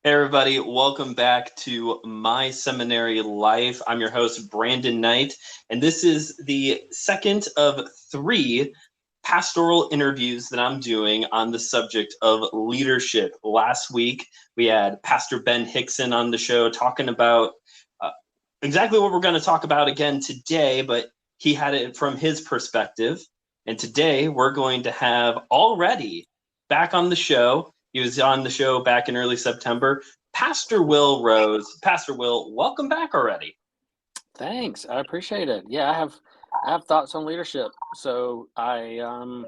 Hey, everybody, welcome back to My Seminary Life. I'm your host, Brandon Knight, and this is the second of three pastoral interviews that I'm doing on the subject of leadership. Last week, we had Pastor Ben Hickson on the show talking about uh, exactly what we're going to talk about again today, but he had it from his perspective. And today, we're going to have already back on the show. He was on the show back in early September. Pastor Will Rose. Pastor Will, welcome back already. Thanks. I appreciate it. Yeah, I have thoughts on leadership. So I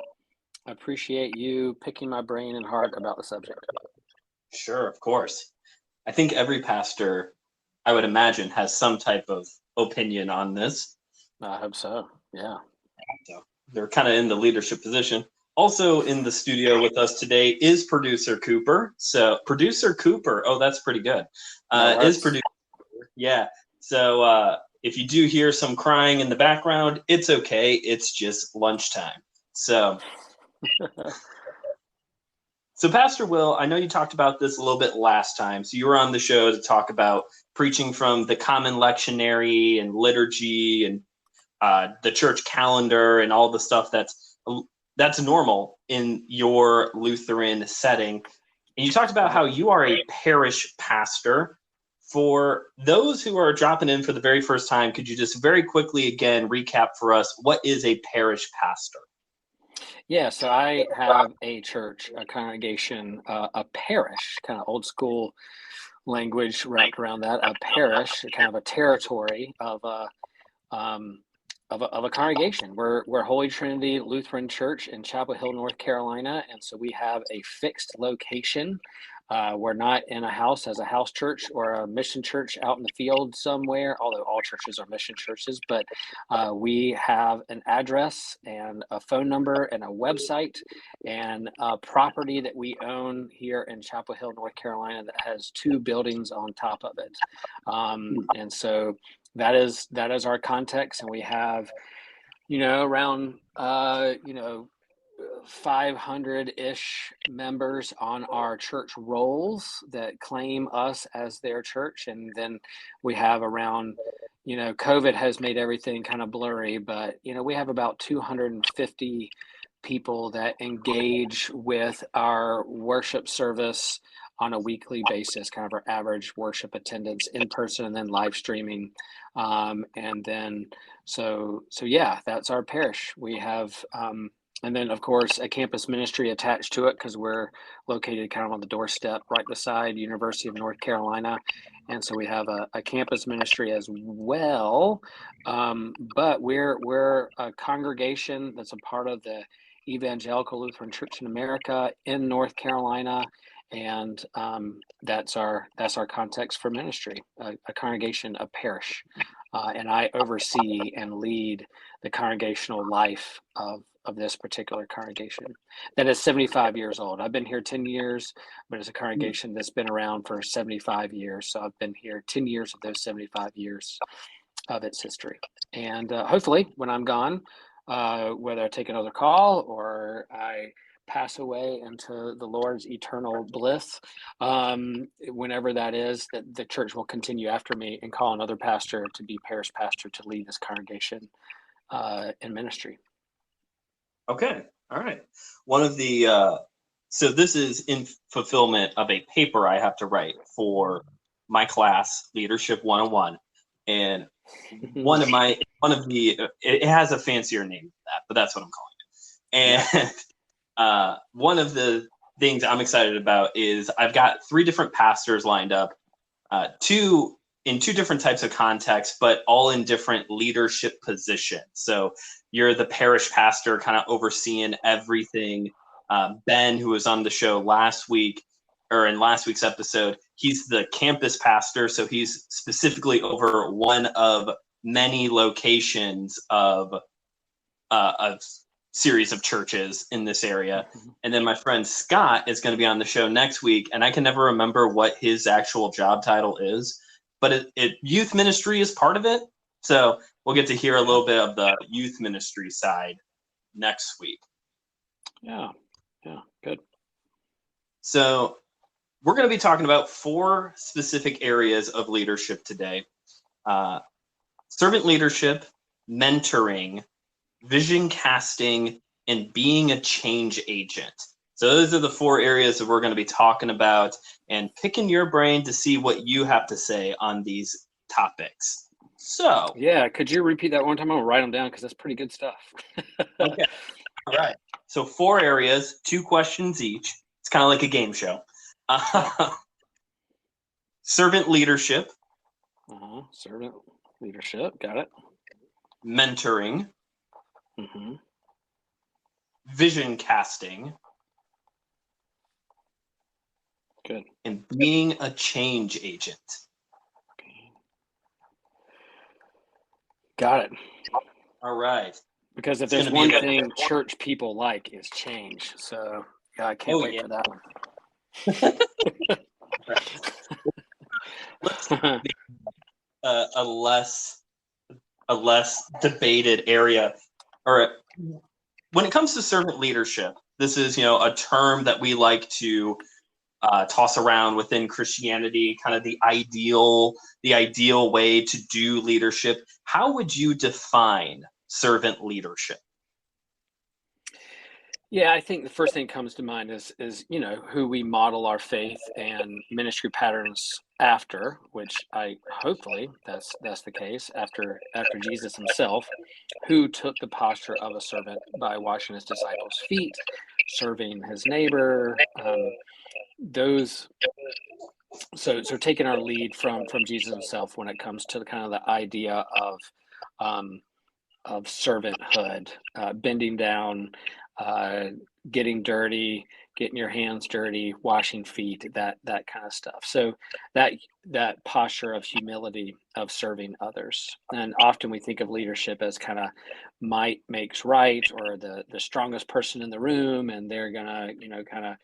appreciate you picking my brain and heart about the subject. Sure, of course. I think every pastor, I would imagine, has some type of opinion on this. I hope so. Yeah. So they're kind of in the leadership position. Also in the studio with us today is producer Cooper. So producer Cooper, oh, that's pretty good. That Is works. producer Cooper. Yeah. So if you do hear some crying in the background, it's okay. It's just lunchtime. So Pastor Will, I know you talked about this a little bit last time. So you were on the show to talk about preaching from the common lectionary and liturgy and the church calendar and all the stuff that's normal in your Lutheran setting. And you talked about how you are a parish pastor. For those who are dropping in for the very first time, could you just very quickly again recap for us what is a parish pastor? Yeah. So I have a church, a congregation, a parish, kind of old school language wrapped around that. A parish, kind of a territory of um, a congregation. We're Holy Trinity Lutheran Church in Chapel Hill, North Carolina, and so we have a fixed location. We're not in a house as a house church or a mission church out in the field somewhere, although all churches are mission churches, but we have an address and a phone number and a website and a property that we own here in Chapel Hill, North Carolina that has two buildings on top of it. And so that is our context, and we have around 500-ish members on our church rolls that claim us as their church. And then we have around, COVID has made everything kind of blurry, but we have about 250 people that engage with our worship service on a weekly basis, kind of our average worship attendance in person and then live streaming. And then, so yeah, that's our parish. We have, and then of course a campus ministry attached to it because we're located kind of on the doorstep right beside University of North Carolina. And so we have a campus ministry as well. But we're a congregation that's a part of the Evangelical Lutheran Church in America in North Carolina. And that's our context for ministry, a congregation, a parish. And I oversee and lead the congregational life of this particular congregation that is 75 years old. I've been here 10 years, but it's a congregation that's been around for 75 years. So I've been here 10 years of those 75 years of its history. And hopefully when I'm gone, whether I take another call or I pass away into the Lord's eternal bliss, whenever that is, that the church will continue after me and call another pastor to be parish pastor to lead this congregation in ministry. Okay, all right. One of the so this is in fulfillment of a paper I have to write for my class, Leadership 101, and one of the it has a fancier name than that, but that's what I'm calling it. And one of the things I'm excited about is I've got three different pastors lined up, two in two different types of contexts, but all in different leadership positions. So you're the parish pastor, kind of overseeing everything. Ben, who was on the show last week, or in last week's episode, he's the campus pastor, so he's specifically over one of many locations of a series of churches in this area. And then my friend Scott is going to be on the show next week, and I can never remember what his actual job title is, but youth ministry is part of it. So we'll get to hear a little bit of the youth ministry side next week. Yeah, good. So we're going to be talking about 4 specific areas of leadership today. Servant leadership, mentoring, vision casting, and being a change agent. So those are the 4 areas that we're going to be talking about and picking your brain to see what you have to say on these topics. So, yeah, could you repeat that one time? I'm gonna write them down because that's pretty good stuff. okay. All right. So 4 areas, 2 questions each. It's kind of like a game show. Servant leadership. Servant leadership. Got it. Mentoring. Mm-hmm. Vision casting. Good. And being a change agent. Okay. Got it. All right. Because if there's one thing church people like is change. So yeah, I can't wait for that one. a less debated area. Or when it comes to servant leadership, this is a term that we like to toss around within Christianity, kind of the ideal way to do leadership. How would you define servant leadership? Yeah, I think the first thing that comes to mind is who we model our faith and ministry patterns after, which hopefully that's the case after Jesus himself, who took the posture of a servant by washing his disciples' feet, serving his neighbor. So taking our lead from Jesus himself when it comes to kind of the idea of servanthood, bending down, getting dirty, getting your hands dirty, washing feet, that kind of stuff. So that posture of humility, of serving others. And often we think of leadership as kind of might makes right, or the strongest person in the room, and they're gonna kind of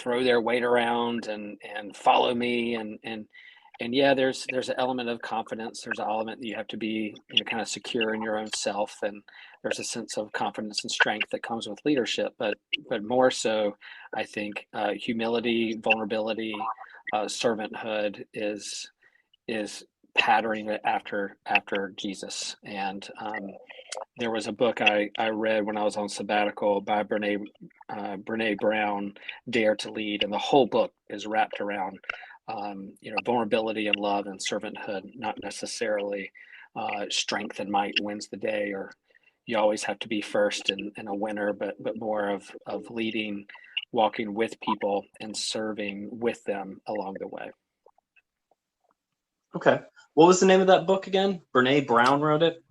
throw their weight around and follow me, and yeah, there's an element of confidence. There's an element that you have to be kind of secure in your own self, and there's a sense of confidence and strength that comes with leadership. But more so, I think humility, vulnerability, servanthood is patterning it after Jesus. And there was a book I read when I was on sabbatical by Brene Brown, Dare to Lead, and the whole book is wrapped around vulnerability and love and servanthood, not necessarily strength and might wins the day, or you always have to be first and a winner, but more of leading, walking with people and serving with them along the way. Okay. What was the name of that book again? Brene Brown wrote it?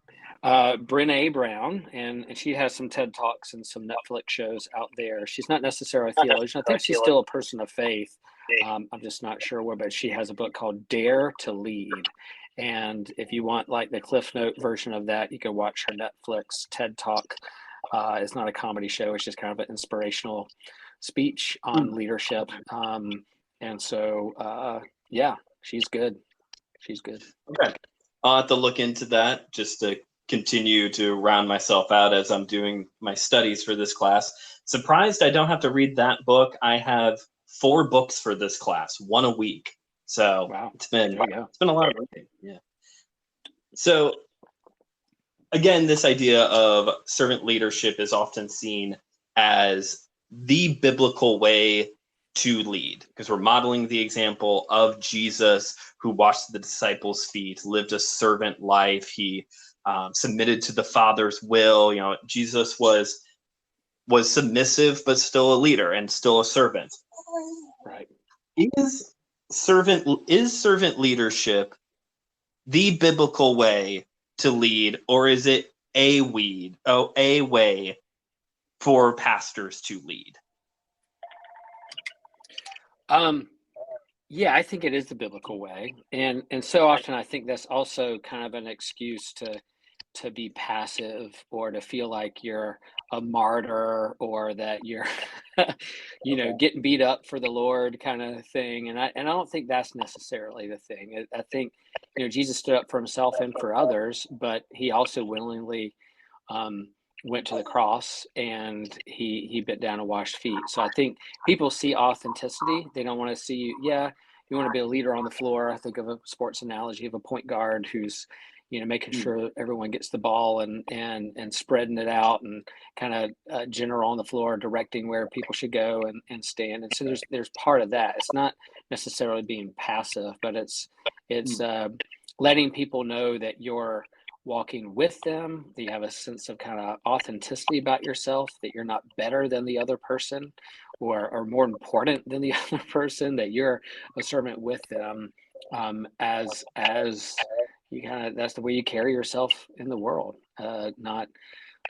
Brene Brown, and she has some TED Talks and some Netflix shows out there. She's not necessarily a theologian. I think she's still a person of faith. I'm just not sure where, but she has a book called Dare to Lead. And if you want like the Cliff Note version of that, you can watch her Netflix TED Talk. It's not a comedy show. It's just kind of an inspirational speech on leadership. And so, yeah, she's good. She's good. Okay. I'll have to look into that just to continue to round myself out as I'm doing my studies for this class. Surprised I don't have to read that book. I have 4 books for this class, 1 a week. So wow, it's been a lot of reading. Yeah. So again, this idea of servant leadership is often seen as the biblical way to lead, because we're modeling the example of Jesus, who washed the disciples' feet, lived a servant life. He submitted to the Father's will. Jesus was submissive, but still a leader and still a servant. Right. Is servant leadership the biblical way to lead, or is it a way for pastors to lead? Yeah, I think it is the biblical way, and so often I think that's also kind of an excuse to be passive, or to feel like you're a martyr, or that you're getting beat up for the Lord kind of thing. And I don't think that's necessarily the thing. I think Jesus stood up for himself and for others, but he also willingly went to the cross and he bent down and washed feet. So I think people see authenticity. They don't want to see you. Yeah, you want to be a leader on the floor. I think of a sports analogy of a point guard who's, making sure everyone gets the ball and spreading it out and kind of general on the floor, directing where people should go and stand. And so there's part of that. It's not necessarily being passive, but it's letting people know that you're walking with them, that you have a sense of kind of authenticity about yourself, that you're not better than the other person or more important than the other person, that you're a servant with them, as you kind of, that's the way you carry yourself in the world. Not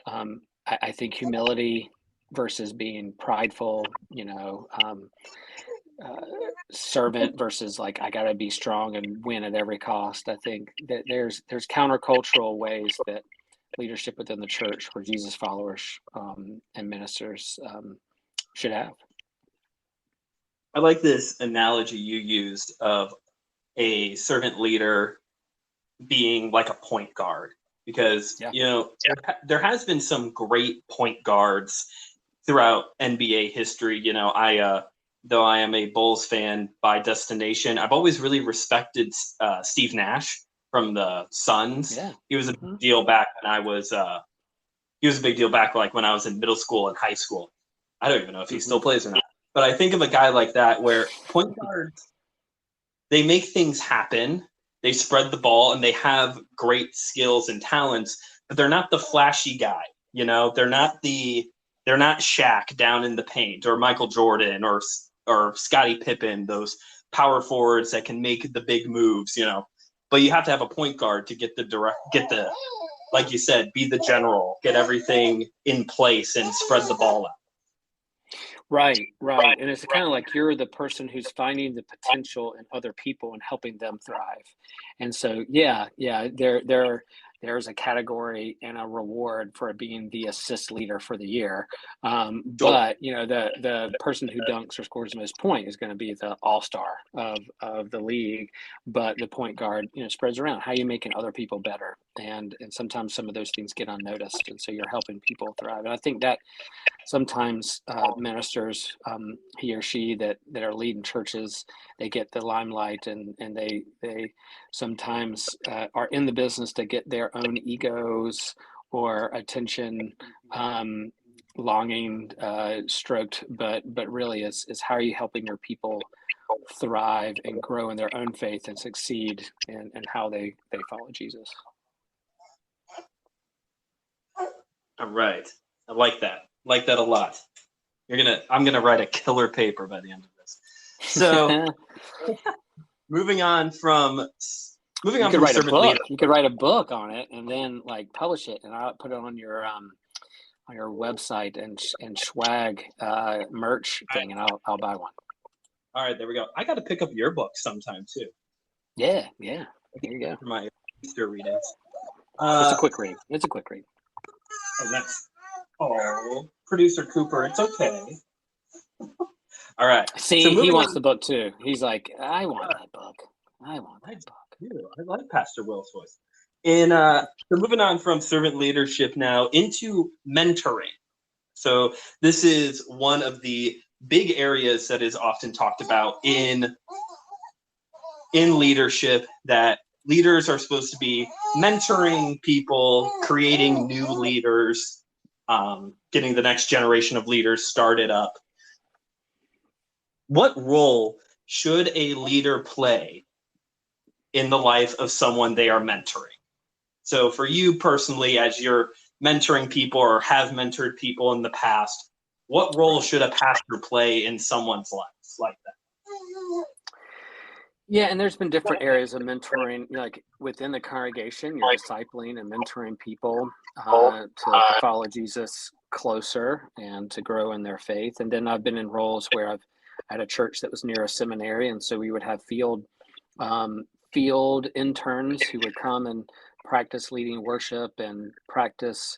I think humility versus being prideful, servant versus like I got to be strong and win at every cost. I think that there's countercultural ways that leadership within the church where Jesus followers and ministers should have. I like this analogy you used of a servant leader being like a point guard, because there has been some great point guards throughout NBA history. Though I am a Bulls fan by destination, I've always really respected Steve Nash from the Suns. Yeah. He was a big deal back when I was like when I was in middle school and high school. I don't even know if he still plays or not. But I think of a guy like that where point guards, they make things happen. They spread the ball and they have great skills and talents, but they're not the flashy guy. They're not Shaq down in the paint or Michael Jordan or Scottie Pippen, those power forwards that can make the big moves, But you have to have a point guard to get the like you said, be the general, get everything in place and spread the ball out. Right. And it's kind of like you're the person who's finding the potential in other people and helping them thrive. And so, there's a category and a reward for being the assist leader for the year. But the person who dunks or scores the most point is going to be the all-star of the league. But the point guard, spreads around. How are you making other people better? And sometimes some of those things get unnoticed. And so you're helping people thrive. And I think that sometimes ministers, he or she that are leading churches, they get the limelight and they sometimes are in the business to get their own egos or attention longing stroked, but really is how are you helping your people thrive and grow in their own faith and succeed in how they follow Jesus. All right. I like that. Like that a lot. I'm gonna write a killer paper by the end of this. So moving on from servant leader. You could write a book on it and then like publish it, and I'll put it on your website and swag merch thing, and I'll buy one. All right, there we go. I got to pick up your book sometime too. Yeah. There you go. For my Easter readings. It's a quick read. Oh, nice. Oh, producer Cooper, it's okay. All right. See, so he wants the book too. He's like, I want that book. I like Pastor Will's voice. And so moving on from servant leadership now into mentoring. So this is one of the big areas that is often talked about in leadership, that leaders are supposed to be mentoring people, creating new leaders, getting the next generation of leaders started up. What role should a leader play in the life of someone they are mentoring? So for you personally, as you're mentoring people or have mentored people in the past, what role should a pastor play in someone's life like that? Yeah, and there's been different areas of mentoring, like within the congregation, you're discipling and mentoring people to follow Jesus closer and to grow in their faith. And then I've been in roles where I've had a church that was near a seminary, and so we would have field interns who would come and practice leading worship and practice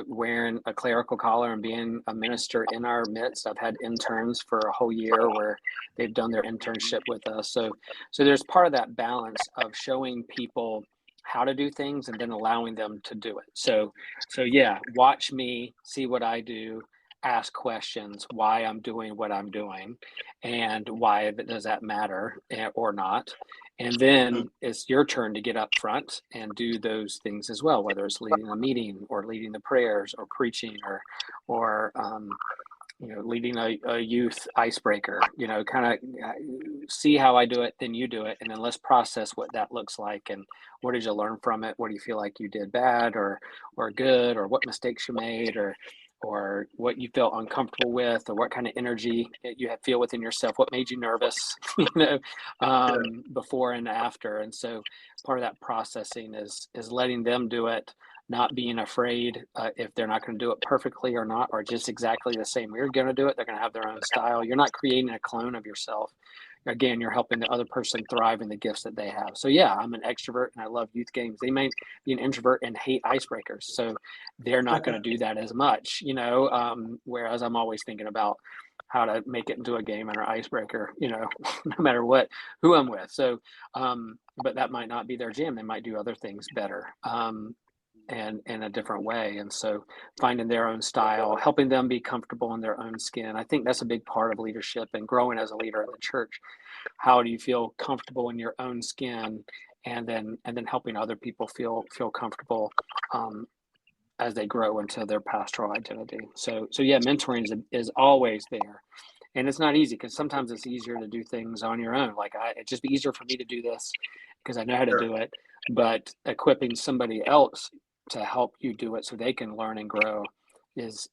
wearing a clerical collar and being a minister in our midst. I've had interns for a whole year where they've done their internship with us. So there's part of that balance of showing people how to do things and then allowing them to do it. So yeah, watch me, see what I do, ask questions, why I'm doing what I'm doing, and why does that matter or not. And Mhm. then it's your turn to get up front and do those things as well, whether it's leading a meeting or leading the prayers or preaching or leading a youth icebreaker, kind of see how I do it, then you do it. And then let's process what that looks like. And what did you learn from it? What do you feel like you did bad or good, or what mistakes you made, or what you felt uncomfortable with, or what kind of energy you feel within yourself, what made you nervous, before and after. And so part of that processing is letting them do it, not being afraid if they're not going to do it perfectly or not, or just exactly the same. You're going to do it. They're going to have their own style. You're not creating a clone of yourself. Again, you're helping the other person thrive in the gifts that they have. So yeah, I'm an extrovert and I love youth games. They may be an introvert and hate icebreakers. So they're not going to do that as much, whereas I'm always thinking about how to make it into a game and an icebreaker, no matter who I'm with. So, but that might not be their jam. They might do other things better. And in a different way. And so finding their own style, helping them be comfortable in their own skin. I think that's a big part of leadership and growing as a leader in the church. How do you feel comfortable in your own skin, and then helping other people feel comfortable as they grow into their pastoral identity. So yeah, mentoring is always there. And it's not easy because sometimes it's easier to do things on your own. Like it'd just be easier for me to do this because I know how to Sure. do it. But equipping somebody else to help you do it so they can learn and grow is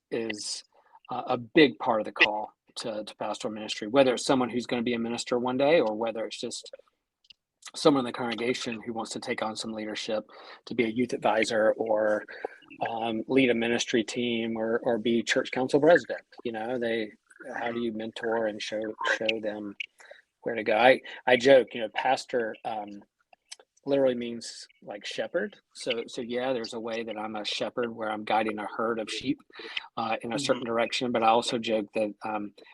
a big part of the call to pastoral ministry, whether it's someone who's going to be a minister one day or whether it's just someone in the congregation who wants to take on some leadership to be a youth advisor or lead a ministry team or be church council president. How do you mentor and show them where to go? I joke, pastor literally means like shepherd. So yeah, there's a way that I'm a shepherd where I'm guiding a herd of sheep in a Mhm. certain direction. But I also joke that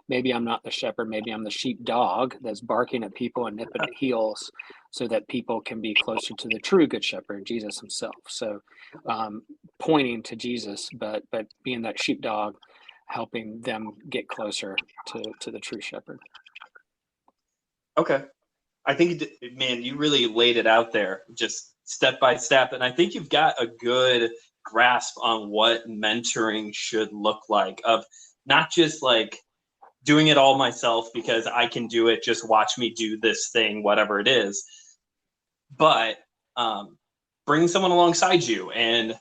maybe I'm not the shepherd, maybe I'm the sheep dog that's barking at people and nipping at heels, so that people can be closer to the true good shepherd, Jesus himself. So pointing to Jesus, but being that sheep dog, helping them get closer to the true shepherd. Okay. I think, man, you really laid it out there just step by step. And I think you've got a good grasp on what mentoring should look like, of not just like doing it all myself because I can do it, just watch me do this thing, whatever it is, but bring someone alongside you and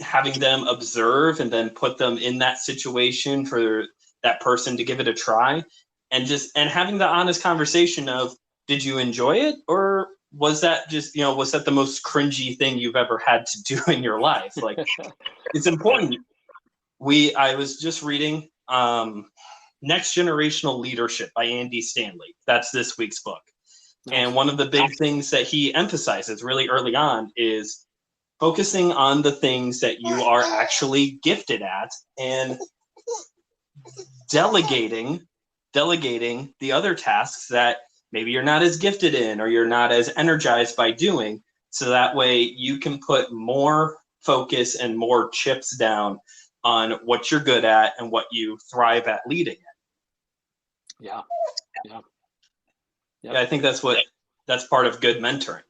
having them observe and then put them in that situation for that person to give it a try, and having the honest conversation of, did you enjoy it, or was that just, was that the most cringy thing you've ever had to do in your life? Like, it's important. I was just reading Next Generational Leadership by Andy Stanley. That's this week's book. Nice. And one of the big things that he emphasizes really early on is focusing on the things that you are actually gifted at, and delegating the other tasks that maybe you're not as gifted in or you're not as energized by doing, so that way you can put more focus and more chips down on what you're good at and what you thrive at leading. Yeah. Yeah. Yeah, I think that's part of good mentoring.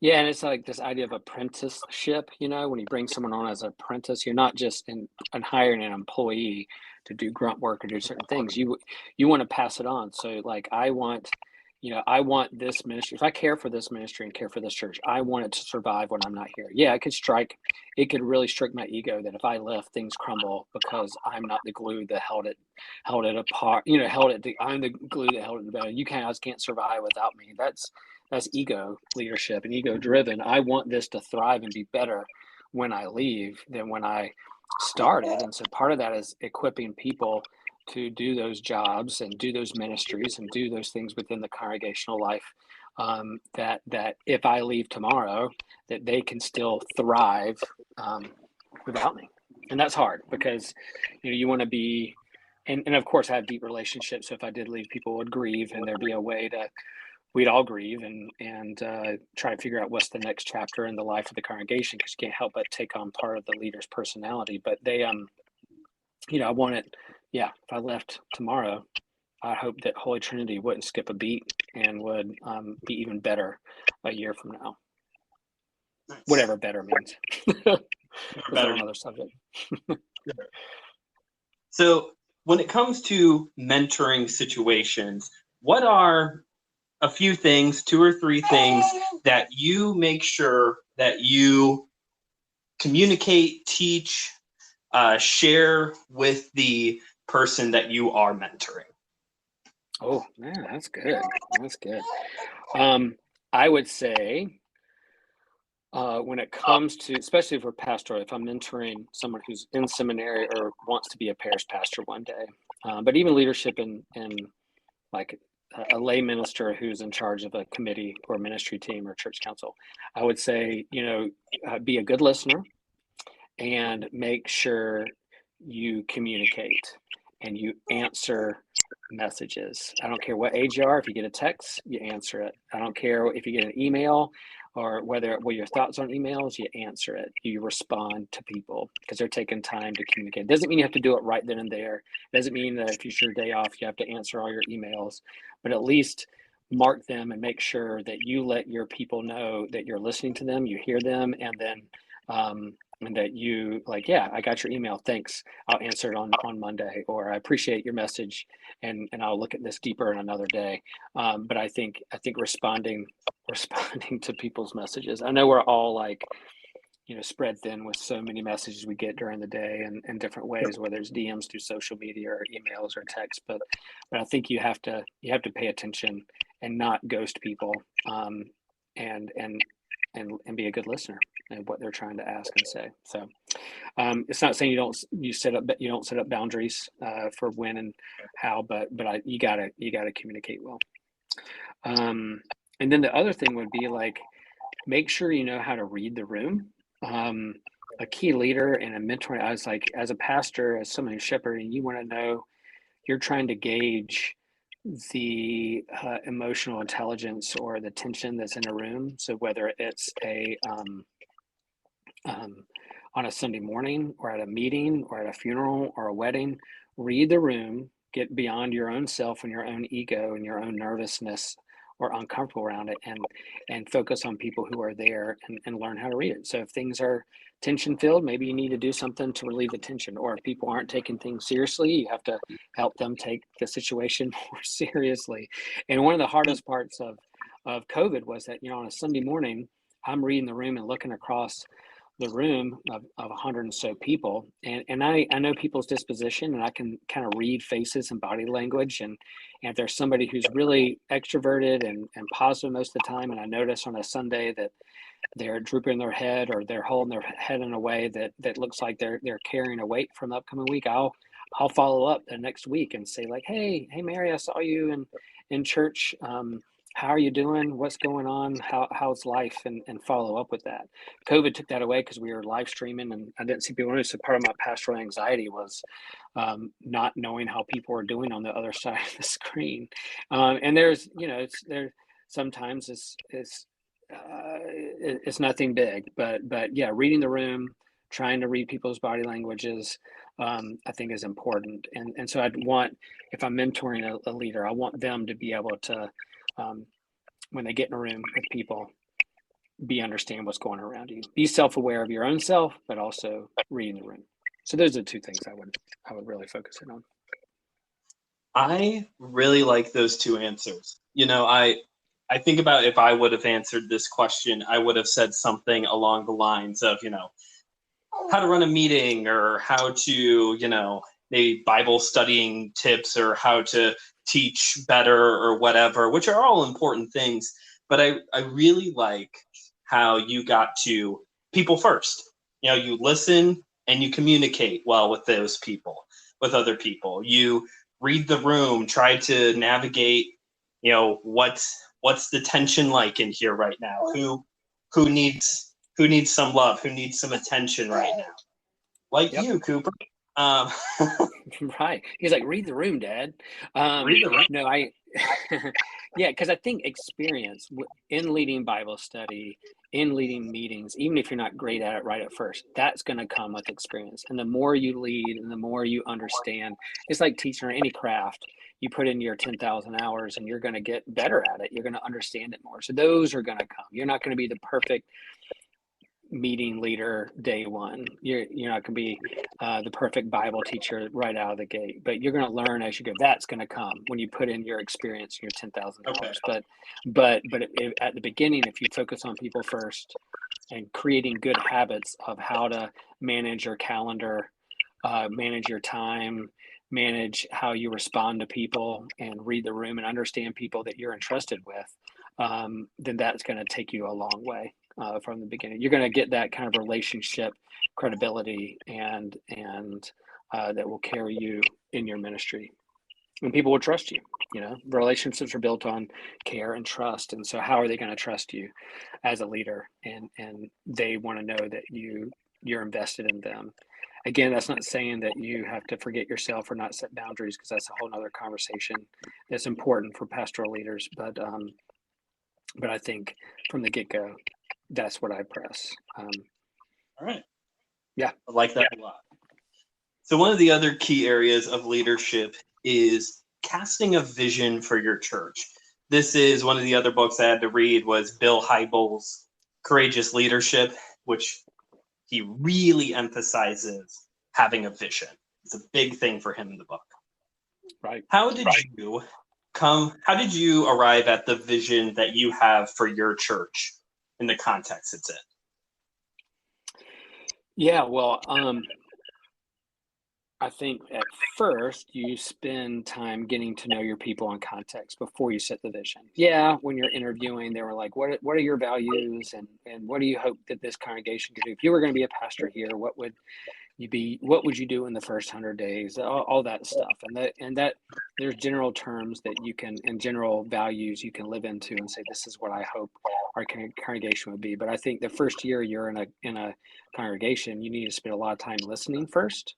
Yeah, and it's like this idea of apprenticeship, when you bring someone on as an apprentice, you're not just hiring an employee to do grunt work or do certain things. You want to pass it on. So like I want this ministry. If I care for this ministry and care for this church, I want it to survive when I'm not here. Yeah, it could really strike my ego that if I left, things crumble because I'm not the glue that held it apart, I'm the glue that held it together. You guys can't survive without me. That's ego leadership and ego driven. I want this to thrive and be better when I leave than when I started. And so part of that is equipping people to do those jobs and do those ministries and do those things within the congregational life, that if I leave tomorrow, that they can still thrive without me. And that's hard because you want to be, and of course I have deep relationships. So if I did leave, people would grieve, and there'd be a way to we'd all grieve and try to figure out what's the next chapter in the life of the congregation, because you can't help but take on part of the leader's personality. But they, I wanted, if I left tomorrow, I hope that Holy Trinity wouldn't skip a beat and would be even better a year from now. Nice. Whatever better means. That's Better. another subject. So when it comes to mentoring situations, what are a few things, 2 or 3 things that you make sure that you communicate, teach, share with the person that you are mentoring? Oh man, that's good. That's good. I would say when it comes to, especially for pastoral, if I'm mentoring someone who's in seminary or wants to be a parish pastor one day, but even leadership in like a lay minister who's in charge of a committee or ministry team or church council, I would say, be a good listener and make sure you communicate and you answer messages. I don't care what age you are. If you get a text, you answer it. I don't care if you get an email or what your thoughts on emails, you answer it. You respond to people because they're taking time to communicate. It doesn't mean you have to do it right then and there. It doesn't mean that if it's your day off, you have to answer all your emails, but at least mark them and make sure that you let your people know that you're listening to them, you hear them, and then and that you I got your email, thanks, I'll answer it on Monday, or I appreciate your message and I'll look at this deeper in another day. But I think responding to people's messages. I know we're all spread thin with so many messages we get during the day and in different ways, whether it's DMs through social media or emails or text, but I think you have to pay attention and not ghost people, and be a good listener and what they're trying to ask and say. So it's not saying you don't set up boundaries for when and how, but you gotta communicate well. And then the other thing would be make sure you know how to read the room. A key leader and a mentor, I was as a pastor, as someone who's shepherding, you want to know, you're trying to gauge the emotional intelligence or the tension that's in a room. So whether it's on a Sunday morning or at a meeting or at a funeral or a wedding, read the room, get beyond your own self and your own ego and your own nervousness or uncomfortable around it, and focus on people who are there and learn how to read it. So if things are tension filled, maybe you need to do something to relieve the tension, or if people aren't taking things seriously, you have to help them take the situation more seriously. And one of the hardest parts of COVID was that, on a Sunday morning, I'm reading the room and looking across the room of 100 and so people. And I know people's disposition, and I can kind of read faces and body language. And if there's somebody who's really extroverted and positive most of the time, and I notice on a Sunday that they're drooping their head or they're holding their head in a way that looks like they're carrying a weight from the upcoming week, I'll follow up the next week and say hey Mary, I saw you in church. How are you doing? What's going on? How's life? And follow up with that. COVID took that away because we were live streaming and I didn't see people. So part of my pastoral anxiety was not knowing how people were doing on the other side of the screen. And there's, there sometimes it's nothing big, but yeah, reading the room, trying to read people's body languages, I think is important. And so I'd want, if I'm mentoring a leader, I want them to be able to, when they get in a room with people, understand what's going on around you. Be self-aware of your own self, but also reading the room. So those are the 2 things I would really focus in on. I really like those 2 answers. I think about, if I would have answered this question, I would have said something along the lines of, how to run a meeting, or how to, maybe Bible studying tips, or how to teach better, or whatever, which are all important things. But I really like how you got to people first. You listen and you communicate well with those people, with other people. You read the room, try to navigate, what's the tension like in here right now? Who needs some love? Who needs some attention right now? Like Yep. you, Cooper. Right. He's like, read the room, Dad. Read the room. No, Yeah, because I think experience in leading Bible study, in leading meetings, even if you're not great at it right at first, that's going to come with experience. And the more you lead and the more you understand, it's like teaching any craft. You put in your 10,000 hours and you're going to get better at it. You're going to understand it more. So those are going to come. You're not going to be the perfect meeting leader day one. You're not going to be the perfect Bible teacher right out of the gate, but you're going to learn as you go. That's going to come when you put in your experience, your 10,000 Okay. hours. But at the beginning, if you focus on people first and creating good habits of how to manage your calendar, manage your time, manage how you respond to people, and read the room and understand people that you're entrusted with, then that's going to take you a long way. From the beginning, you're going to get that kind of relationship credibility and that will carry you in your ministry, and people will trust you. Relationships are built on care and trust, and so how are they going to trust you as a leader? And they want to know that you're invested in them. Again, that's not saying that you have to forget yourself or not set boundaries, because that's a whole nother conversation that's important for pastoral leaders. But I think from the get-go, that's what I press. All right. Yeah. I like that a lot. So one of the other key areas of leadership is casting a vision for your church. This is one of the other books I had to read was Bill Hybels' Courageous Leadership, which he really emphasizes having a vision. It's a big thing for him in the book. Right. How did you arrive at the vision that you have for your church in the context it's in? Yeah, well, I think at first you spend time getting to know your people in context before you set the vision. Yeah, when you're interviewing, they were like, what are your values, and what do you hope that this congregation could do? If you were going to be a pastor here, what would you do in the first 100 days? All that stuff. And that there's general terms that you can, and general values you can live into and say, this is what I hope our congregation would be. But I think the first year you're in a congregation, you need to spend a lot of time listening first,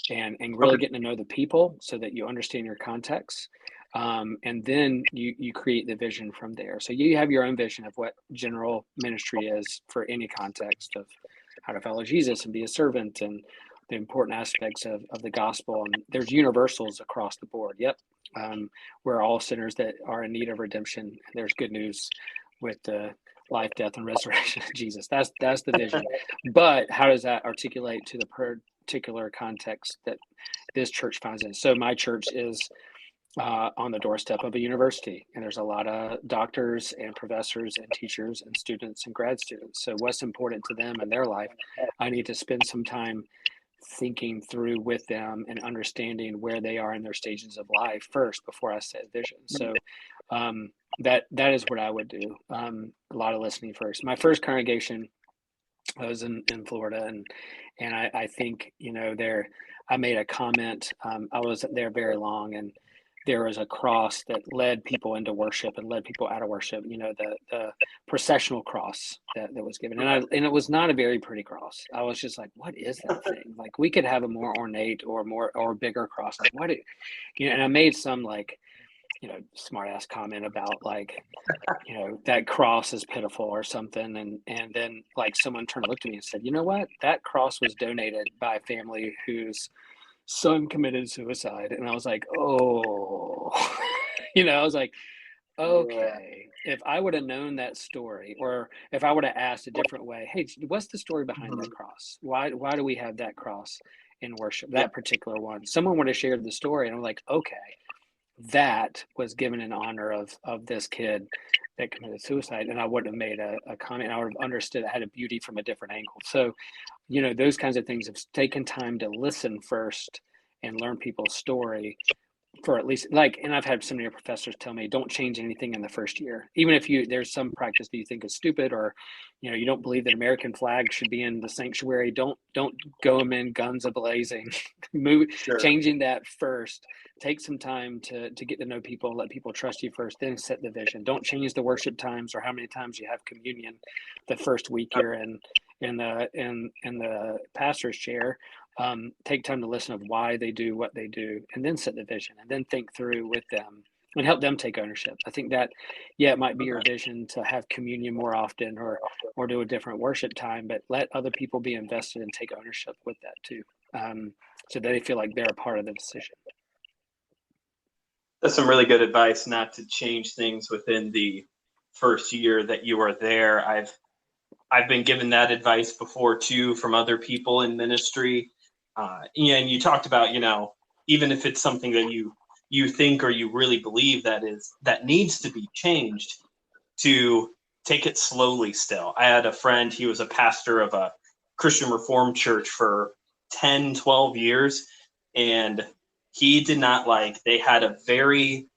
and really getting to know the people so that you understand your context. And then you create the vision from there. So you have your own vision of what general ministry is for any context of how to follow Jesus and be a servant, and the important aspects of the gospel. And there's universals across the board. Yep. We're all sinners that are in need of redemption. And there's good news with the life, death, and resurrection of Jesus. That's the vision. But how does that articulate to the particular context that this church finds in? So my church is on the doorstep of a university, and there's a lot of doctors and professors and teachers and students and grad students. So what's important to them in their life, I need to spend some time thinking through with them and understanding where they are in their stages of life first before I set vision. So that is what I would do. A lot of listening first. My first congregation, I was in Florida, and I think I made a comment. I wasn't there very long, and there was a cross that led people into worship and led people out of worship. The processional cross that was given, and it was not a very pretty cross. I was just like, what is that thing? Like, we could have a more ornate or bigger cross. Like, and I made some smart ass comment about that cross is pitiful or something. And then someone turned and looked at me and said, you know what? That cross was donated by a family whose son committed suicide. And I was like, oh, I was like, okay, if I would have known that story, or if I would have asked a different way, hey, what's the story behind that cross? Why do we have that cross in worship? That particular one, someone would have shared the story. And I'm like, okay, that was given in honor of this kid that committed suicide. And I wouldn't have made a comment. I would have understood it had a beauty from a different angle. So, those kinds of things have taken time to listen first and learn people's story for at least and I've had some of your professors tell me, don't change anything in the first year. Even if there's some practice that you think is stupid, or, you don't believe that American flag should be in the sanctuary, don't go them in guns a-blazing. Changing that first. Take some time to get to know people, let people trust you first, then set the vision. Don't change the worship times or how many times you have communion the first week you're in the pastor's chair. Take time to listen of why they do what they do, and then set the vision, and then think through with them and help them take ownership. I think that, yeah, it might be your vision to have communion more often, or do a different worship time, but let other people be invested and take ownership with that too, so that they feel like they're a part of the decision. That's some really good advice, not to change things within the first year that you are there. I've been given that advice before too from other people in ministry. And you talked about, even if it's something that you think or you really believe that needs to be changed, to take it slowly still. I had a friend, he was a pastor of a Christian Reformed church for 10, 12 years, and he did not they had a very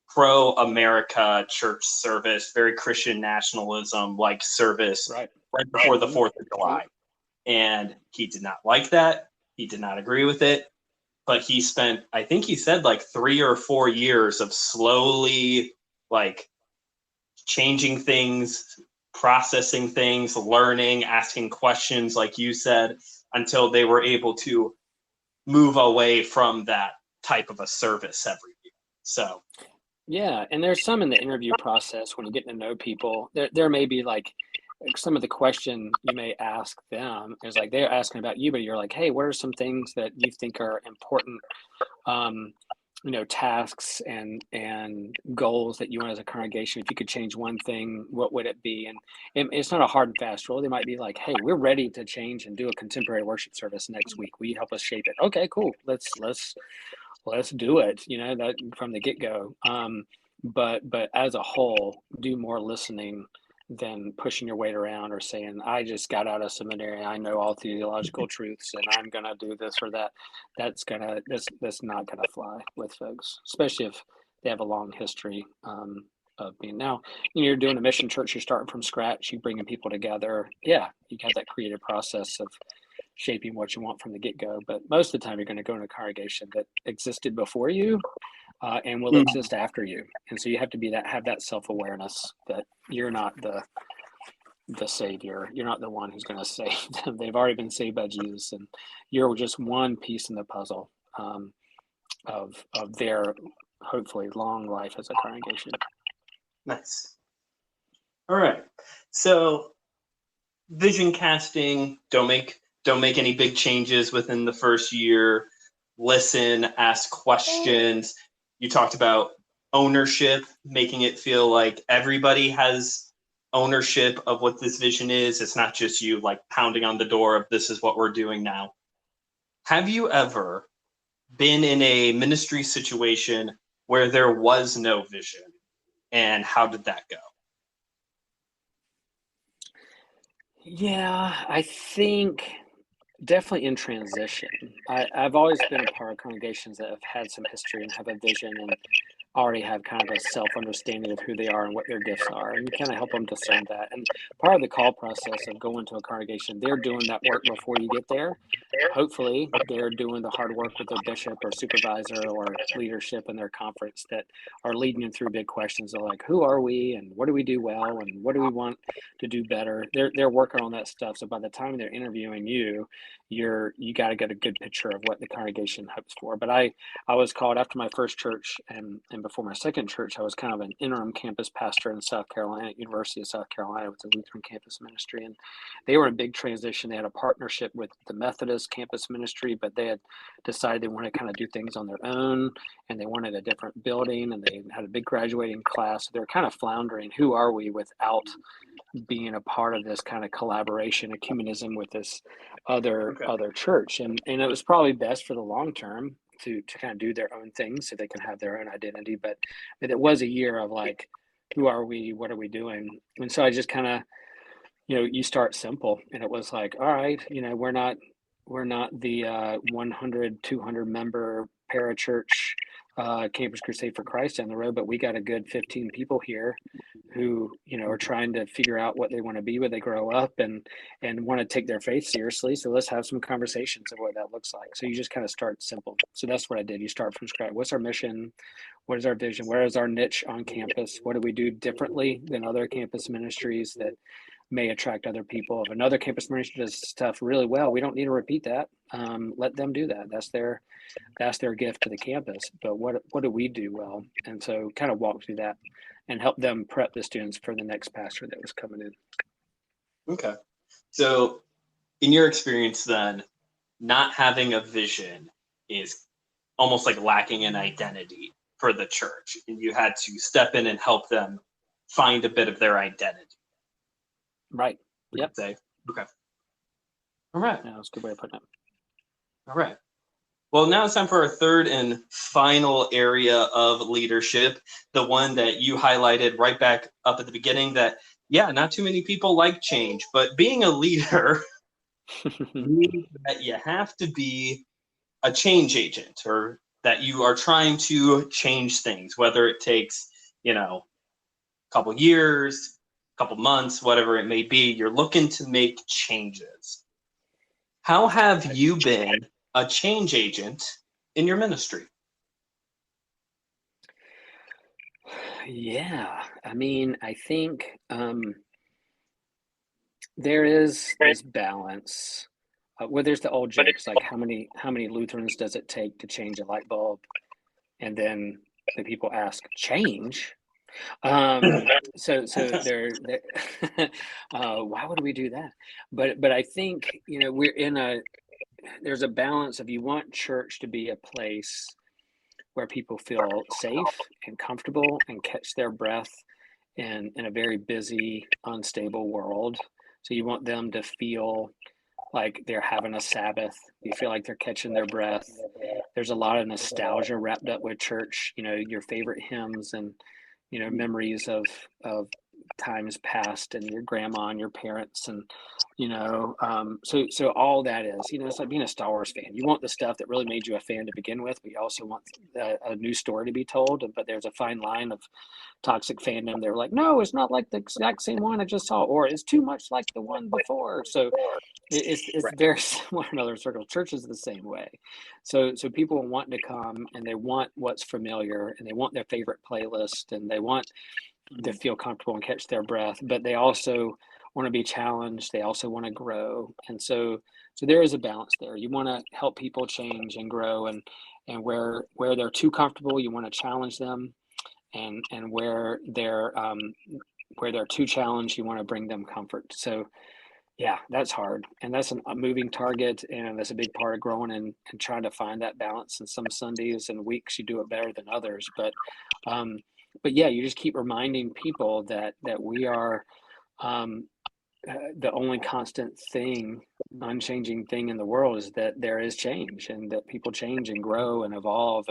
pro America church service, very Christian nationalism like service Right. right before the 4th of July. And he did not like that. He did not agree with it. But he spent, I think he said 3 or 4 years of slowly changing things, processing things, learning, asking questions, like you said, until they were able to move away from that type of a service every year. So Yeah, and there's some in the interview process when you're getting to know people. There may be some of the question you may ask them is they're asking about you, but you're like, hey, what are some things that you think are important, tasks and goals that you want as a congregation? If you could change one thing, what would it be? And it's not a hard and fast rule. They might be like, hey, we're ready to change and do a contemporary worship service next week. Will you help us shape it? Okay, cool. Let's do it. That from the get go. But as a whole, do more listening than pushing your weight around or saying, I just got out of seminary, I know all theological truths, and I'm gonna do this or that. That's not gonna fly with folks, especially if they have a long history of being. Now, you're doing a mission church, you're starting from scratch, you're bringing people together. Yeah, you have that creative process of shaping what you want from the get-go, but most of the time you're going to go in a congregation that existed before you and will exist after you, and so you have to have that self-awareness that you're not the savior, you're not the one who's going to save them. They've already been saved by Jesus, and you're just one piece in the puzzle of their hopefully long life as a congregation. Nice. All right, so vision casting, don't make any big changes within the first year. Listen, ask questions. You talked about ownership, making it feel like everybody has ownership of what this vision is. It's not just you pounding on the door of this is what we're doing now. Have you ever been in a ministry situation where there was no vision, and how did that go? Yeah, I think definitely in transition. I've always been a part of congregations that have had some history and have a vision and already have kind of a self-understanding of who they are and what their gifts are, and you kind of help them discern that. And part of the call process of going to a congregation, they're doing that work before you get there. Hopefully they're doing the hard work with their bishop or supervisor or leadership in their conference that are leading them through big questions of who are we and what do we do well and what do we want to do better. They're working on that stuff, so by the time they're interviewing you, you got to get a good picture of what the congregation hopes for. But I was called after my first church and before my second church, I was kind of an interim campus pastor in South Carolina, at University of South Carolina, with the Lutheran campus ministry. And they were in a big transition. They had a partnership with the Methodist campus ministry, but they had decided they wanted to kind of do things on their own, and they wanted a different building, and they had a big graduating class. So they were kind of floundering. Who are we without being a part of this kind of collaboration, ecumenism with this other church? And it was probably best for the long term to kind of do their own things so they can have their own identity. But it was a year of who are we? What are we doing? And so I just kind of, you start simple, and it was all right, we're not the 100, 200 member parachurch Campus Crusade for Christ down the road, but we got a good 15 people here who are trying to figure out what they want to be when they grow up and want to take their faith seriously. So let's have some conversations of what that looks like. So you just kind of start simple. So that's what I did. You start from scratch. What's our mission? What is our vision? Where is our niche on campus? What do we do differently than other campus ministries that may attract other people. If another campus ministry does stuff really well, we don't need to repeat that. Let them do that. That's their gift to the campus. But what do we do well? And so kind of walk through that and help them prep the students for the next pastor that was coming in. Okay. So in your experience then, not having a vision is almost like lacking an identity for the church. And you had to step in and help them find a bit of their identity. Right. Yep. Say. Okay. All right. Yeah, that's a good way of putting it. All right. Well, now it's time for our third and final area of leadership, the one that you highlighted right back up at the beginning that, yeah, not too many people like change, but being a leader means that you have to be a change agent, or that you are trying to change things, whether it takes, a couple years, couple months, whatever it may be. You're looking to make changes. How have you been a change agent in your ministry? Yeah, I mean, I think there is this balance. Well, there's the old jokes like how many Lutherans does it take to change a light bulb, and then the people ask, change. So there why would we do that? But I think there's a balance of, you want church to be a place where people feel safe and comfortable and catch their breath in a very busy, unstable world. So you want them to feel like they're having a Sabbath. You feel like they're catching their breath. There's a lot of nostalgia wrapped up with church, your favorite hymns and, memories of times past and your grandma and your parents. And, so all that is, it's like being a Star Wars fan. You want the stuff that really made you a fan to begin with, but you also want a new story to be told. But there's a fine line of toxic fandom. They're like, no, it's not like the exact same one I just saw, or it's too much like the one before. So it's right. Very similar in other circles. Church is the same way. So people want to come and they want what's familiar, and they want their favorite playlist, and they want to feel comfortable and catch their breath, but they also want to be challenged. They also want to grow. And so there is a balance there. You want to help people change and grow, and where they're too comfortable, you want to challenge them, and where they're too challenged, you want to bring them comfort. So yeah, that's hard, and that's a moving target, and that's a big part of growing and trying to find that balance. And some Sundays and weeks you do it better than others, but yeah, you just keep reminding people that we are the only constant thing, unchanging thing in the world is that there is change, and that people change and grow and evolve,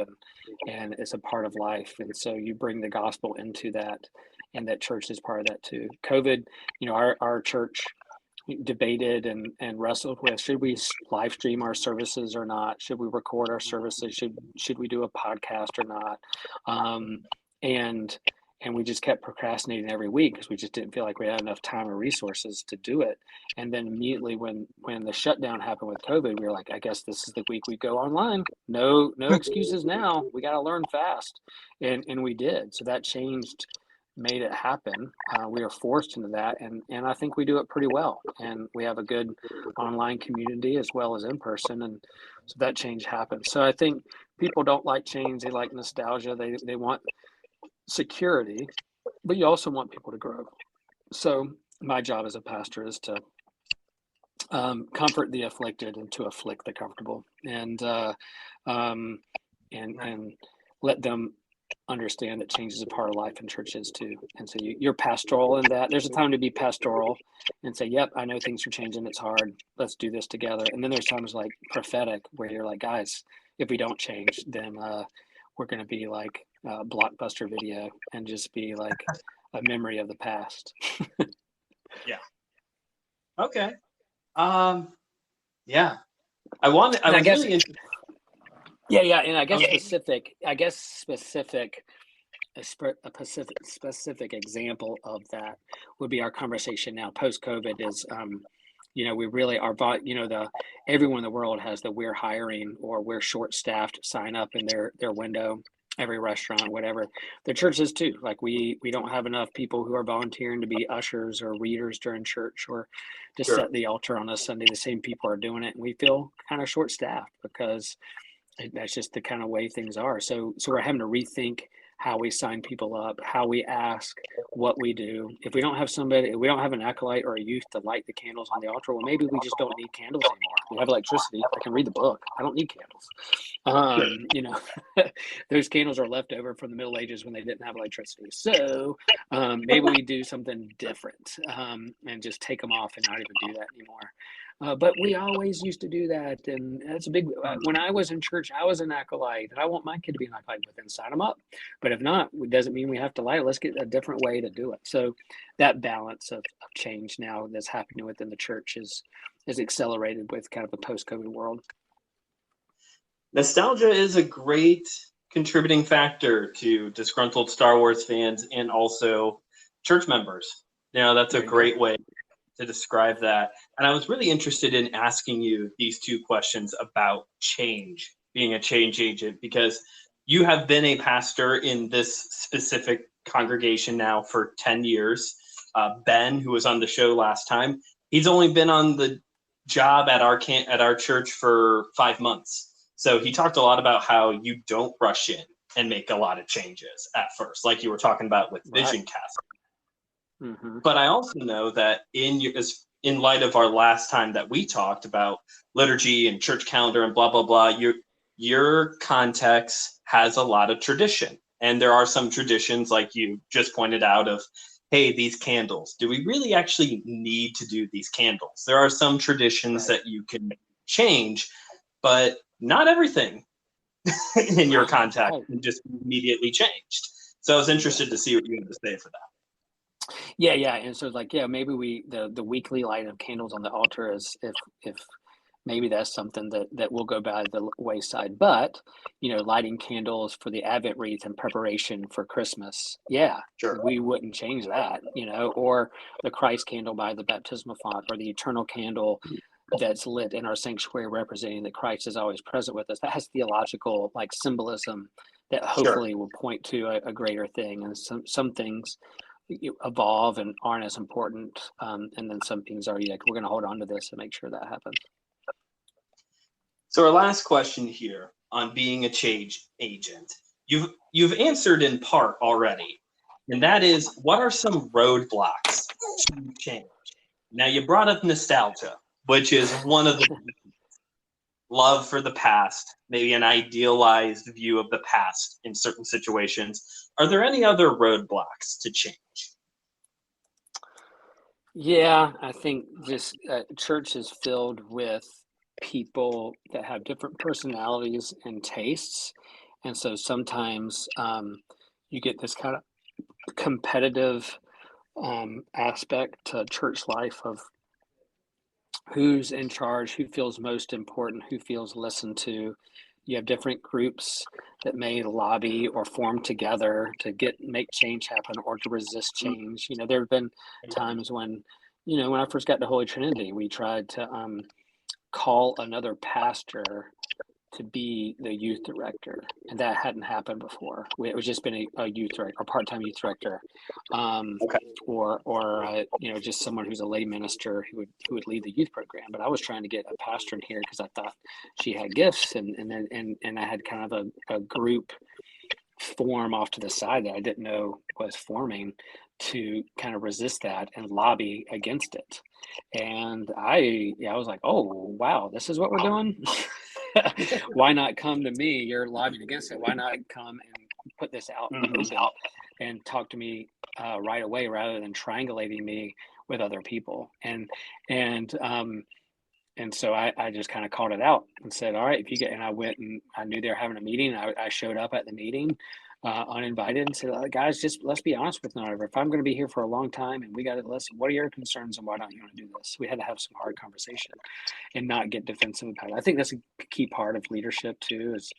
and it's a part of life. And so you bring the gospel into that, and that church is part of that too. COVID, our church debated and wrestled with, should we live stream our services or not? Should we record our services? Should we do a podcast or not? And we just kept procrastinating every week because we just didn't feel like we had enough time or resources to do it. And then immediately when the shutdown happened with COVID, we were like, I guess this is the week we go online. No excuses now. We got to learn fast. And we did. So that made it happen. We were forced into that. And I think we do it pretty well. And we have a good online community as well as in person. And so that change happened. So I think people don't like change. They like nostalgia. They want security, but you also want people to grow. So my job as a pastor is to comfort the afflicted and to afflict the comfortable, and let them understand that change is a part of life in churches too. And so you're pastoral in that. There's a time to be pastoral and say, yep, I know things are changing. It's hard. Let's do this together. And then there's times like prophetic where you're like, guys, if we don't change, then we're going to be like a Blockbuster Video and just be like a memory of the past. Yeah. Okay. Yeah. I guess really interested. Yeah. And I guess a specific example of that would be our conversation now post-COVID is, we really are, everyone in the world has the we're hiring or we're short-staffed sign up in their window. every restaurant, whatever. The churches too. Like we don't have enough people who are volunteering to be ushers or readers during church or to Sure. set the altar on a Sunday. The same people are doing it, and we feel kind of short staffed because that's just the kind of way things are. So we're having to rethink how we sign people up, how we ask, what we do. If we don't have somebody, if we don't have an acolyte or a youth to light the candles on the altar, well, maybe we just don't need candles anymore. We have electricity. I can read the book. I don't need candles. You know, those candles are left over from the Middle Ages when they didn't have electricity. So maybe we do something different and just take them off and not even do that anymore. But we always used to do that, and that's a big. When I was in church, I was an acolyte, and I want my kid to be an acolyte. But then sign them up. But if not, it doesn't mean we have to light it. Let's get a different way to do it. So that balance of change now that's happening within the church is accelerated with kind of a post-COVID world. Nostalgia is a great contributing factor to disgruntled Star Wars fans and also church members. You know, that's a great way to describe that. And I was really interested in asking you these two questions about change, being a change agent, because you have been a pastor in this specific congregation now for 10 years. Ben, who was on the show last time, he's only been on the job at our church for 5 months. So he talked a lot about how you don't rush in and make a lot of changes at first, like you were talking about with Vision Cast. Mm-hmm. But I also know that in light of our last time that we talked about liturgy and church calendar and blah, blah, blah, your context has a lot of tradition. And there are some traditions, like you just pointed out, of, hey, these candles, do we really actually need to do these candles? There are some traditions that you can change, but not everything in your context can just immediately changed. So I was interested to see what you had to say for that. Yeah. And so maybe the weekly light of candles on the altar is if maybe that's something that will go by the wayside. But, lighting candles for the Advent wreath in preparation for Christmas. Yeah, sure. We wouldn't change that, or the Christ candle by the baptismal font, or the eternal candle that's lit in our sanctuary representing that Christ is always present with us. That has theological symbolism that hopefully will point to a greater thing. And some things evolve and aren't as important. And then some things are we're going to hold on to this and make sure that happens. So our last question here on being a change agent, you've answered in part already, and that is, what are some roadblocks to change? Now, you brought up nostalgia, which is one of the love for the past, maybe an idealized view of the past in certain situations. Are there any other roadblocks to change? Yeah, I think just church is filled with people that have different personalities and tastes. And so sometimes you get this kind of competitive aspect to church life of who's in charge, who feels most important, who feels listened to. You have different groups that may lobby or form together to make change happen or to resist change. There have been times when, when I first got to Holy Trinity, we tried to call another pastor to be the youth director, and that hadn't happened before. It was just been a youth director, a part-time youth director, or just someone who's a lay minister who would lead the youth program. But I was trying to get a pastor in here because I thought she had gifts, and I had kind of a group form off to the side that I didn't know was forming to kind of resist that and lobby against it. And I was like, oh wow, this is what we're doing. Why not come to me? You're lobbying against it. Why not come and put this out in the open and talk to me right away rather than triangulating me with other people? And so I just kind of called it out and said, all right, and I went and I knew they were having a meeting. I showed up at the meeting uninvited and said, guys, just let's be honest with one another. If I'm going to be here for a long time and we got to listen, what are your concerns and why don't you want to do this? We had to have some hard conversation and not get defensive about it. I think that's a key part of leadership too, is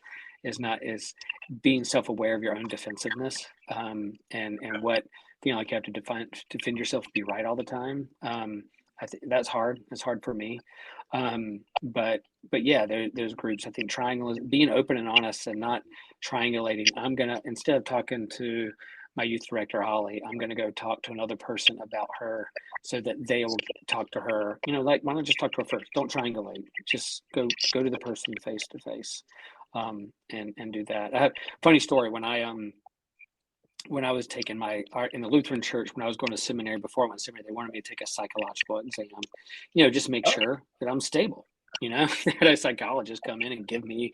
being self-aware of your own defensiveness and what feeling like you have to defend yourself to be right all the time. I think that's hard. It's hard for me. But yeah, there's groups. I think being open and honest and not triangulating. Instead of talking to my youth director, Holly, I'm going to go talk to another person about her so that they will talk to her. Like, why not just talk to her first? Don't triangulate. Just go to the person face to face, and do that. I have funny story when I was taking my art in the Lutheran church, when I was going to seminary, before I went to seminary, they wanted me to take a psychological exam, just make sure that I'm stable. They had a psychologist come in and give me,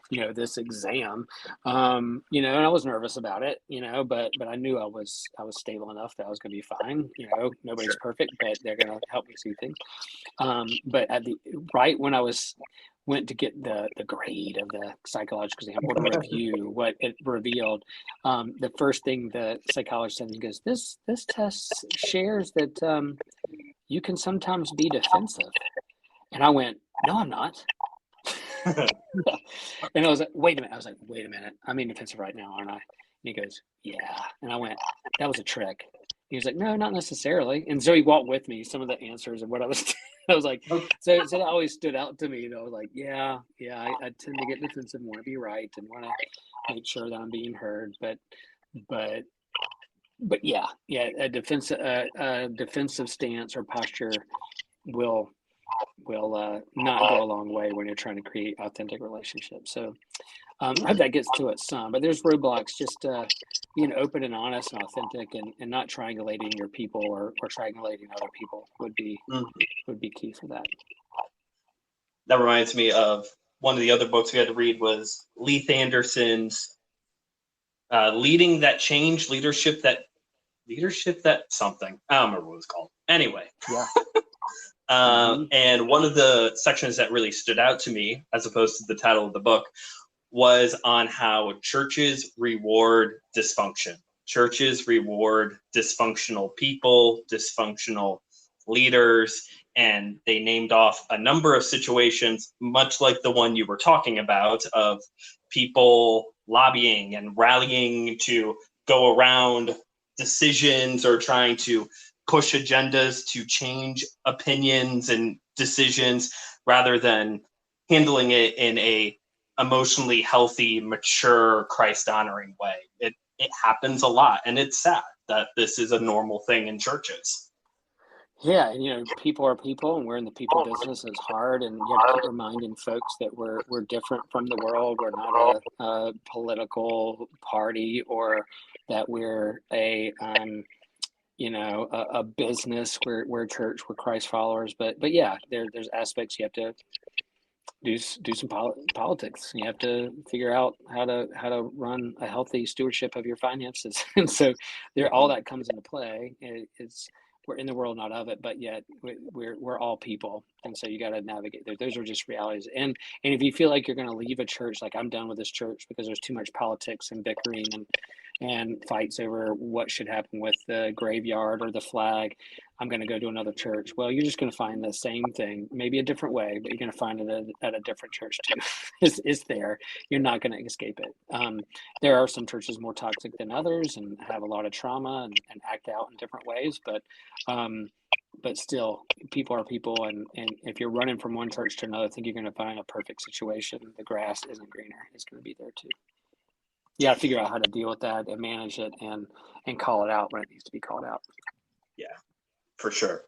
this exam, and I was nervous about it, but I knew I was stable enough that I was going to be fine. Nobody's Sure. perfect, but they're going to help me see things. But right when I went to get the grade of the psychological exam or to review what it revealed, the first thing the psychologist said, he goes, this test shares that you can sometimes be defensive. And I went, no, I'm not. And I was like, wait a minute. I was like, wait a minute. I'm being defensive right now, aren't I? And he goes, yeah. And I went, that was a trick. He was like, no, not necessarily. And so he walked with me some of the answers and what I was I was like, so that always stood out to me. I was like, yeah, I tend to get defensive and want to be right and want to make sure that I'm being heard. But yeah, a defensive stance or posture will not go a long way when you're trying to create authentic relationships. So I hope that gets to it some, but there's roadblocks. Just being open and honest and authentic, and not triangulating your people or triangulating other people would be key for that. That reminds me of one of the other books we had to read was Leith Anderson's Leading That Change, Leadership That something. I don't remember what it was called. Anyway. Yeah. And one of the sections that really stood out to me, as opposed to the title of the book, was on how churches reward dysfunction. Churches reward dysfunctional people, dysfunctional leaders, and they named off a number of situations, much like the one you were talking about, of people lobbying and rallying to go around decisions or trying to push agendas to change opinions and decisions rather than handling it in a emotionally healthy, mature, Christ-honoring way. It happens a lot, and it's sad that this is a normal thing in churches. Yeah, and people are people, and we're in the people business. It's hard, and you have to keep reminding folks that we're different from the world. We're not a political party, or that we're a business. We're a church. We're Christ followers. But yeah, there's aspects you have to do some politics. You have to figure out how to run a healthy stewardship of your finances, and so all that comes into play. We're in the world, not of it, but yet we're all people, and so you got to navigate there. Those are just realities. And if you feel like you're going to leave a church, like I'm done with this church because there's too much politics and bickering and fights over what should happen with the graveyard or the flag, I'm going to go to another church. Well, you're just going to find the same thing, maybe a different way, but you're going to find it at a different church too. It's there. You're not going to escape it. There are some churches more toxic than others and have a lot of trauma and act out in different ways, but still, people are people, and if you're running from one church to another, I think you're going to find a perfect situation. The grass isn't greener. It's going to be there too. You got to figure out how to deal with that and manage it and call it out when it needs to be called out. Yeah, for sure.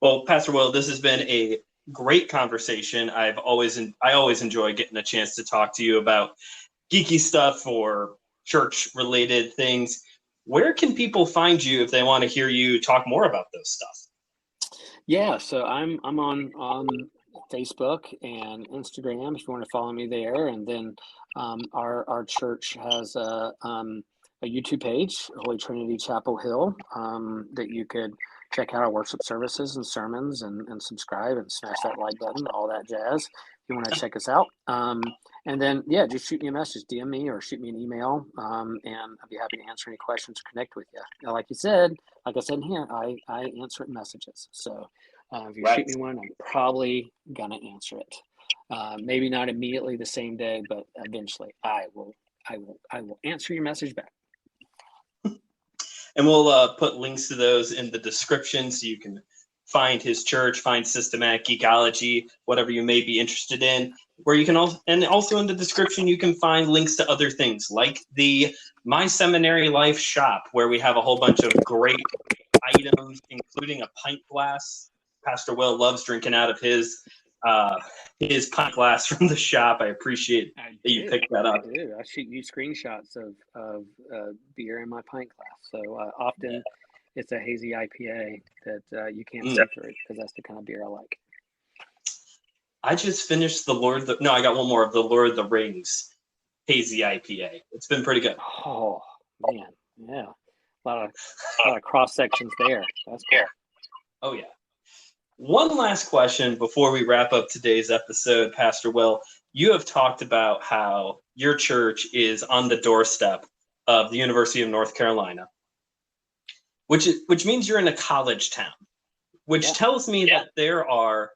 Well, Pastor Will, this has been a great conversation. I always enjoy getting a chance to talk to you about geeky stuff or church related things. Where can people find you if they want to hear you talk more about those stuff? Yeah, so I'm on Facebook and Instagram if you want to follow me there, and then our church has a YouTube page, Holy Trinity Chapel Hill, that you could check out our worship services and sermons and subscribe and smash that like button, all that jazz. If you want to check us out. And then, yeah, just shoot me a message, DM me or shoot me an email, and I'll be happy to answer any questions or connect with you. Now, like I said in here, I answer messages. So if you shoot me one, I'm probably going to answer it. Maybe not immediately the same day, but eventually I will answer your message back. And we'll put links to those in the description so you can find his church, find Systematic Geekology, whatever you may be interested in. Where you can also, and also in the description, you can find links to other things like the My Seminary Life shop, where we have a whole bunch of great items, including a pint glass. Pastor Will loves drinking out of his pint glass from the shop. I appreciate that you picked that up. I do. I shoot you screenshots of beer in my pint glass. So often it's a hazy IPA that you can't see through because that's the kind of beer I like. I just finished I got one more of the Lord of the Rings hazy IPA. It's been pretty good. Oh man, yeah, a lot of cross sections there. That's cool. Oh yeah. One last question before we wrap up today's episode, Pastor Will. You have talked about how your church is on the doorstep of the University of North Carolina, which means you're in a college town, which tells me that there are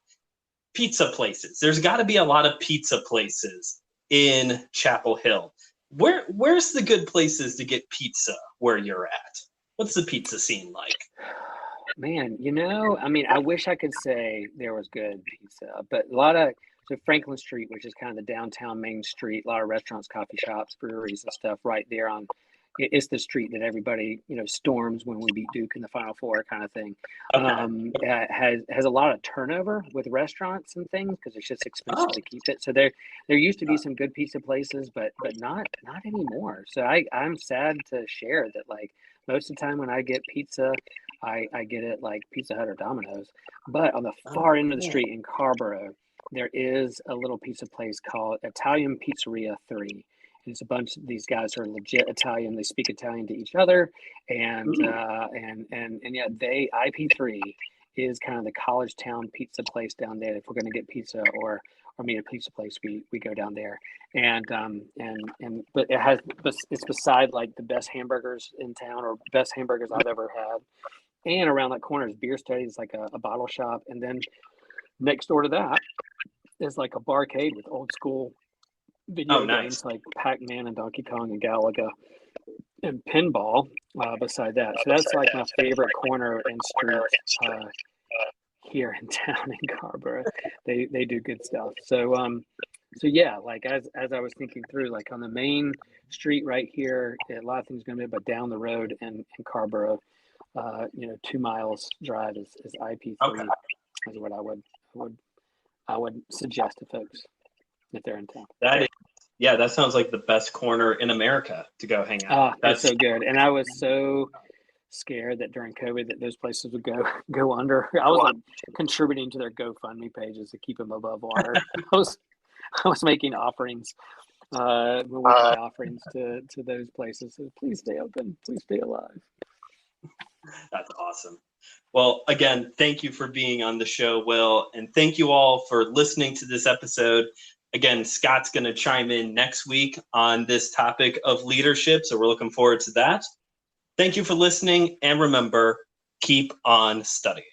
pizza places. There's got to be a lot of pizza places in Chapel Hill. Where's the good places to get pizza where you're at? What's the pizza scene like? Man, I mean, I wish I could say there was good pizza, but so Franklin Street, which is kind of the downtown main street, a lot of restaurants, coffee shops, breweries and stuff right there it's the street that everybody, storms when we beat Duke in the Final Four kind of thing. Has a lot of turnover with restaurants and things because it's just expensive to keep it. So there used to be some good pizza places, but not anymore. So I'm sad to share that like most of the time when I get pizza, I get it like Pizza Hut or Domino's. But on the far end of the street in Carborough, there is a little pizza place called Italian Pizzeria 3. It's a bunch of these guys who are legit Italian. They speak Italian to each other, and IP3 is kind of the college town pizza place down there. If we're going to get pizza or meet a pizza place, we go down there. But it's beside like the best hamburgers in town or best hamburgers I've ever had. And around that corner is Beer Studies, like a bottle shop, and then next door to that is like a barcade with old school video games like Pac-Man and Donkey Kong and Galaga and pinball beside that. So that's like my favorite corner and street here in town in Carborough. They do good stuff. So yeah, like as I was thinking through, like on the main street right here, a lot of things going to be, but down the road in Carborough, 2 miles drive is IP3. Is what I would suggest to folks if they're in town. That sounds like the best corner in America to go hang out. That's so good. And I was so scared that during COVID that those places would go under. I was like contributing to their GoFundMe pages to keep them above water. I was making offerings, offerings to those places. So please stay open. Please stay alive. That's awesome. Well, again, thank you for being on the show, Will, and thank you all for listening to this episode. Again, Scott's going to chime in next week on this topic of leadership, so we're looking forward to that. Thank you for listening, and remember, keep on studying.